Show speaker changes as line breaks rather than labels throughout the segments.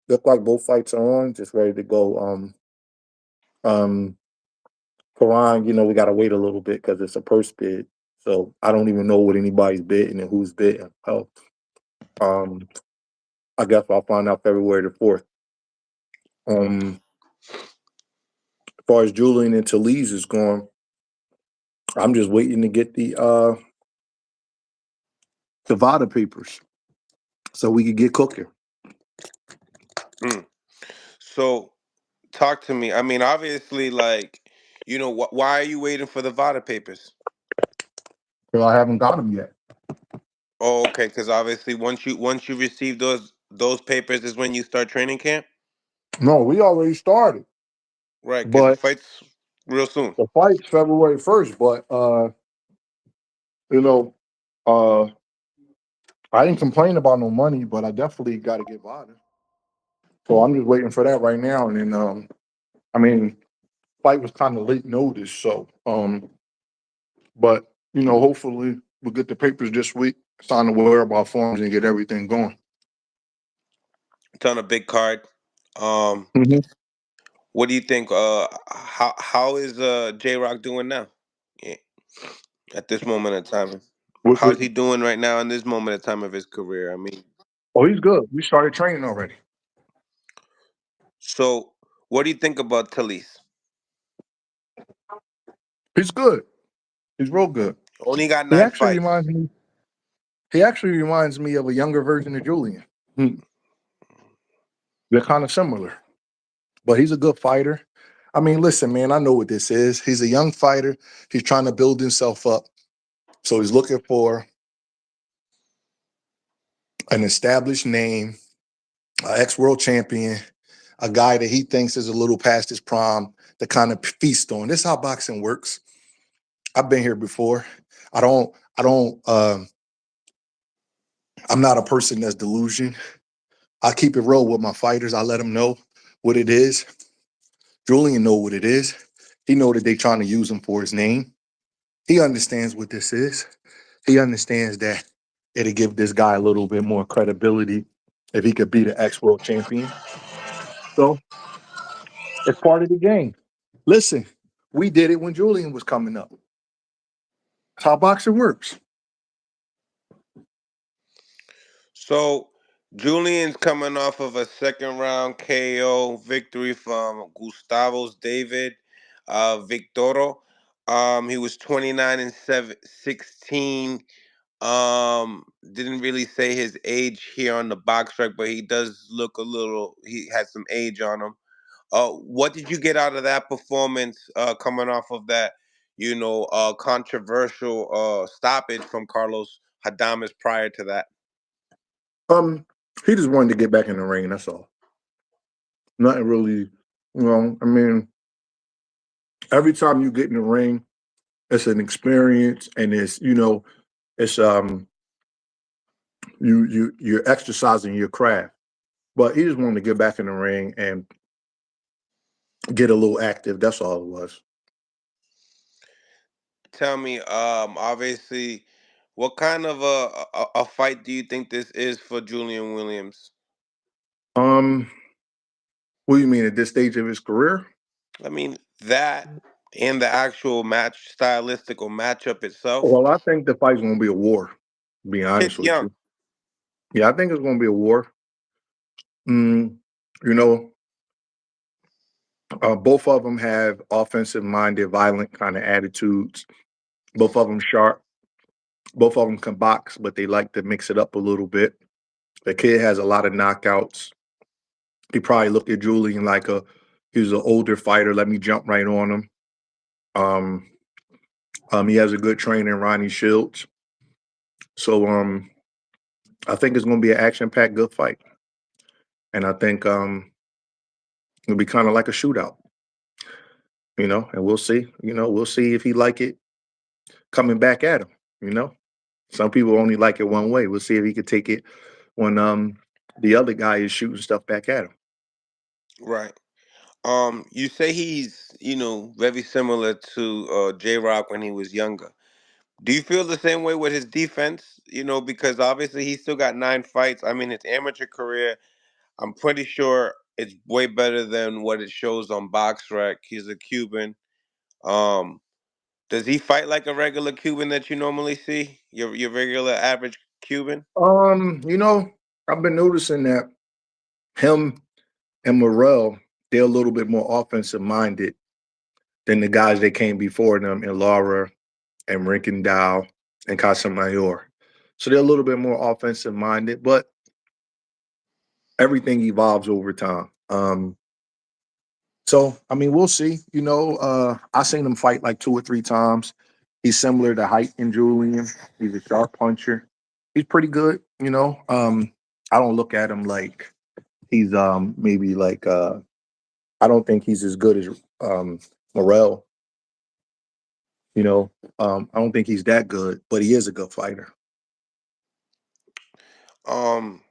Look like both fights are on, just ready to go. Um, Quran, we got to wait a little bit because it's a purse bid. So I don't even know what anybody's bidding and who's bidding. Oh, um, I guess I'll find out February the 4th. As far as Julian and Tellez is going, I'm just waiting to get the VADA papers so we could get cooking.
Mm. So talk to me. I mean, obviously, like, why are you waiting for the VADA papers?
Because I haven't got them yet.
Oh, okay. Because obviously, once you receive those papers, is when you start training camp,
No, we already started,
right? Because the
but
fight's real soon.
the fight's February 1st. But you know, uh, I didn't complain about no money, but I definitely got to get VADA. So I'm just waiting for that right now. And then, I mean, fight was kind of late notice, so but hopefully we'll get the papers this week, sign the whereabout forms, and get everything going.
It's on a big card. Um,
Hmm.
what do you think? How is J Rock doing now? Yeah, at this moment in time, how's he doing right now in this moment in time of his career? I mean,
Oh, he's good. We started training already.
so what do you think about Tellez?
He's good. He's real good.
Only got
He
nine
actually
fights.
reminds me. He actually reminds me of a younger version of Julian. Hmm. They're kind of similar, but he's a good fighter. I mean, listen, man, I know what this is. He's a young fighter. He's trying to build himself up. So he's looking for an established name, an ex-world champion, a guy that he thinks is a little past his prime to kind of feast on. This is how boxing works. I've been here before. I don't, I don't, I'm not a person that's delusion. I keep it real with my fighters. I let them know what it is. Julian know what it is. He know that they trying to use him for his name. He understands what this is. He understands that it'll give this guy a little bit more credibility if he could be the ex-world champion. So it's part of the game. Listen, we did it when Julian was coming up. That's how boxing works.
So Julian's coming off of a second round KO victory from Gustavo's David Victoro. He was 29 and 16. Didn't really say his age here on the box rec, but he does look a little. He has some age on him. What did you get out of that performance? Coming off of that, controversial stoppage from Carlos Hadames prior to that.
Um, he just wanted to get back in the ring. That's all. Nothing really. I mean, every time you get in the ring, it's an experience, and it's you're exercising your craft. But he just wanted to get back in the ring and get a little active. That's all it was.
Tell me, obviously, what kind of a fight do you think this is for Julian Williams?
Um, what do you mean at this stage of his career?
I mean that and the actual match, stylistic or matchup itself.
Well, I think the fight's going to be a war. To be honest
Kid's
with
young.
you, yeah, I think it's going to be a war. Mm, you know, both of them have offensive-minded, violent kind of attitudes. Both of them sharp. Both of them can box, but they like to mix it up a little bit. The kid has a lot of knockouts. He probably looked at Julian like he's an older fighter. Let me jump right on him. Um, he has a good trainer, Ronnie Shields. So I think it's going to be an action-packed, good fight, and I think it'll be kind of like a shootout. And we'll see. We'll see if he like it coming back at him. You know, some people only like it one way. We'll see if he could take it when the other guy is shooting stuff back at him.
Right. You say he's, very similar to J Rock when he was younger. Do you feel the same way with his defense? Because obviously he's still got nine fights. I mean, his amateur career, I'm pretty sure it's way better than what it shows on BoxRec. He's a Cuban. Um, does he fight like a regular Cuban that you normally see? Your regular average Cuban?
You know, I've been noticing that him and Morrell, they're a little bit more offensive minded than the guys that came before them in Lara and Rickendall and Casamayor. So they're a little bit more offensive minded, but everything evolves over time. So I mean, we'll see. You know, I seen him fight like two or three times. He's similar to height in Julian. He's a sharp puncher. He's pretty good. You know, I don't look at him like he's maybe like I don't think he's as good as Morel. You know, I don't think he's that good, but he is a good fighter.
Um,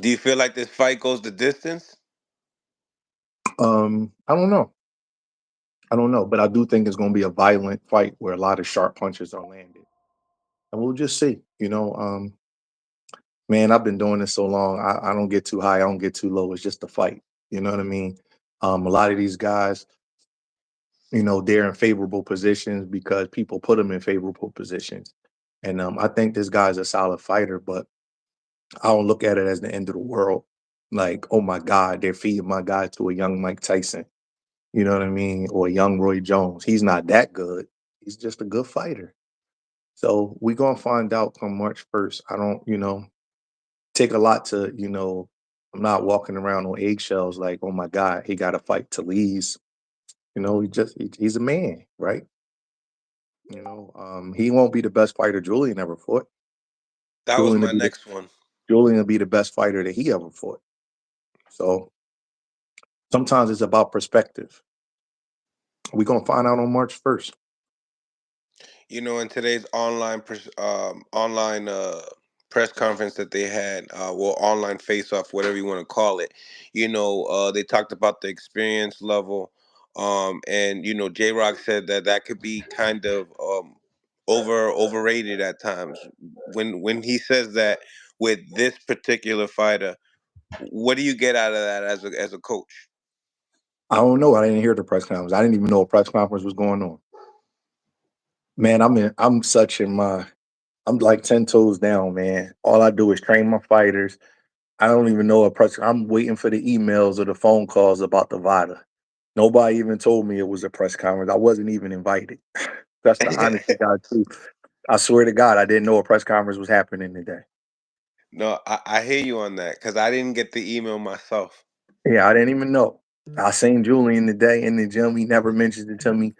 do you feel like this fight goes the distance?
I don't know. I don't know, but I do think it's going to be a violent fight where a lot of sharp punches are landed, and we'll just see. You know, man, I've been doing this so long. I don't get too high. I don't get too low. It's just a fight. You know what I mean? A lot of these guys, you know, they're in favorable positions because people put them in favorable positions. And I think this guy's a solid fighter, but I don't look at it as the end of the world. Like, oh my God, they're feeding my guy to a young Mike Tyson. You know what I mean? Or a young Roy Jones. He's not that good. He's just a good fighter. So we're gonna find out come March 1st. I don't, you know, take a lot to, you know, I'm not walking around on eggshells like, oh my God, he got to fight Tellez. You know, he's a man, right? You know, he won't be the best fighter Julian ever fought.
That was
Julian will
my
be the
next one.
Julian will be the best fighter that he ever fought. So sometimes it's about perspective. We're gonna find out on March 1st.
In today's online press conference that they had, well, online face off, whatever you want to call it, they talked about the experience level, and J Rock said that that could be kind of overrated at times. When he says that with this particular fighter, what do you get out of that as a coach?
I don't know. I didn't hear the press conference. I didn't even know a press conference was going on. Man, I'm such in my I'm like 10 toes down, man. All I do is train my fighters. I don't even know a press. I'm waiting for the emails or the phone calls about the VADA. Nobody even told me it was a press conference. I wasn't even invited. That's the honest to God truth. I swear to God, I didn't know a press conference was happening today.
No, I hear you on that because I didn't get the email myself.
Yeah, I didn't even know. I seen Julian today in the gym. He never mentioned it to me.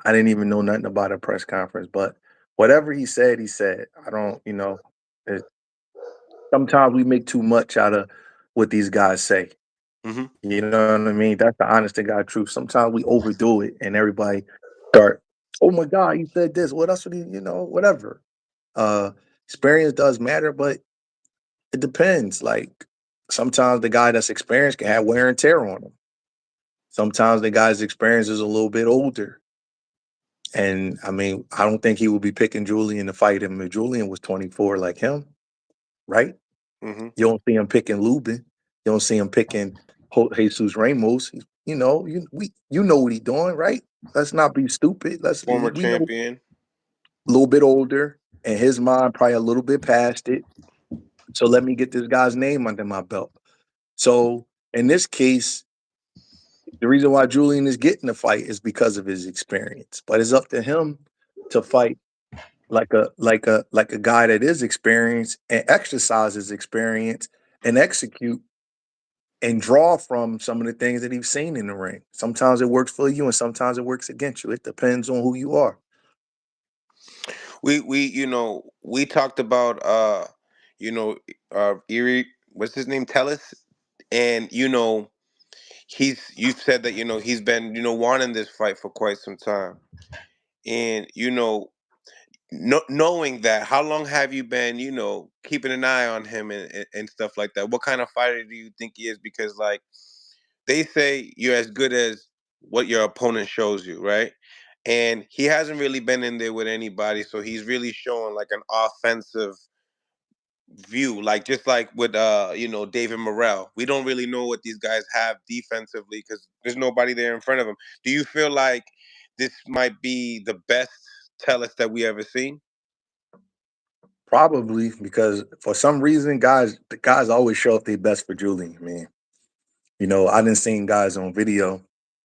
I didn't even know nothing about a press conference. But whatever he said, he said. I don't, you know, it, sometimes we make too much out of what these guys say.
Hmm.
You know what I mean? That's the honest to God truth. Sometimes we overdo it and everybody start, oh my God, you said this. What else would he, you know, whatever. Uh Experience does matter, but it depends. Like sometimes the guy that's experienced can have wear and tear on him. Sometimes the guy's experience is a little bit older. And I mean, I don't think he would be picking Julian to fight him if Julian was 24 like him, right?
Hmm.
You don't see him picking Lubin. You don't see him picking Jesus Ramos. You know, you know what he's doing, right? Let's not be stupid.
Former
We know
champion.
a little bit older, and his mind probably a little bit past it. So let me get this guy's name under my belt. So in this case, the reason why Julian is getting the fight is because of his experience. But it's up to him to fight like a guy that is experienced and exercises experience and execute and draw from some of the things that he's seen in the ring. Sometimes it works for you and sometimes it works against you. It depends on who you are.
We talked about you know Erie, what's his name, Tellez, and you've said that he's been wanting this fight for quite some time, and knowing that, how long have you been keeping an eye on him and stuff like that? What kind of fighter do you think he is? Because like they say, you're as good as what your opponent shows you, right? And he hasn't really been in there with anybody, so he's really showing like an offensive view, like just like with David Morrell. We don't really know what these guys have defensively because there's nobody there in front of them. Do you feel like this might be the best Tellez that we ever seen?
Probably because for some reason, the guys always show up their best for Julian, man. I didn't seen guys on video,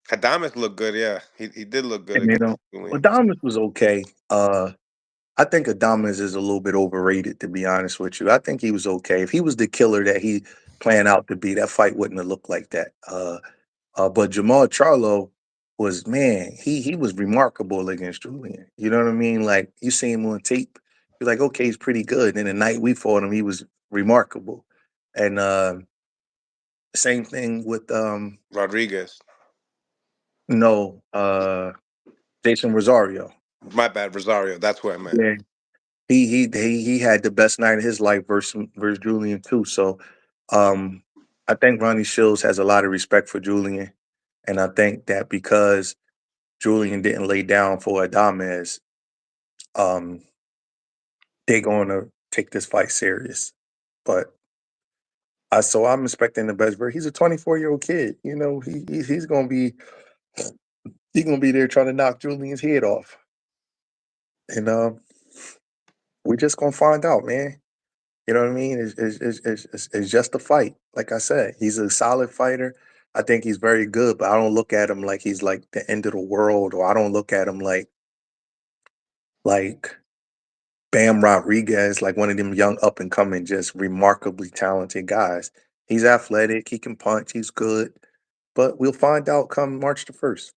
Adamas looked good, yeah. He did look good
and they
against
don't.
Julian.
Adamas was okay. I think Adamas is a little bit overrated, to be honest with you. I think he was okay. If he was the killer that he planned out to be, that fight wouldn't have looked like that. But Jamal Charlo was, man, he was remarkable against Julian. You know what I mean? Like you see him on tape, you're like, okay, he's pretty good. And the night we fought him, he was remarkable. And same thing with
Rodriguez.
no Jason Rosario.
My bad, Rosario. That's what I meant.
Yeah. He had the best night of his life versus Julian too. So um I think Ronnie Shields has a lot of respect for Julian. And I think that because Julian didn't lay down for Adames, um, they're gonna take this fight serious. But I'm expecting the best. He's a 24-year-old kid. He's gonna be there trying to knock Julian's head off. And we're just gonna find out, man. You know what I mean? It's just a fight. Like I said, he's a solid fighter. I think he's very good, but I don't look at him like he's like the end of the world, or I don't look at him like Bam Rodriguez, like one of them young up and coming, just remarkably talented guys. He's athletic, he can punch, he's good. But we'll find out come March the 1st.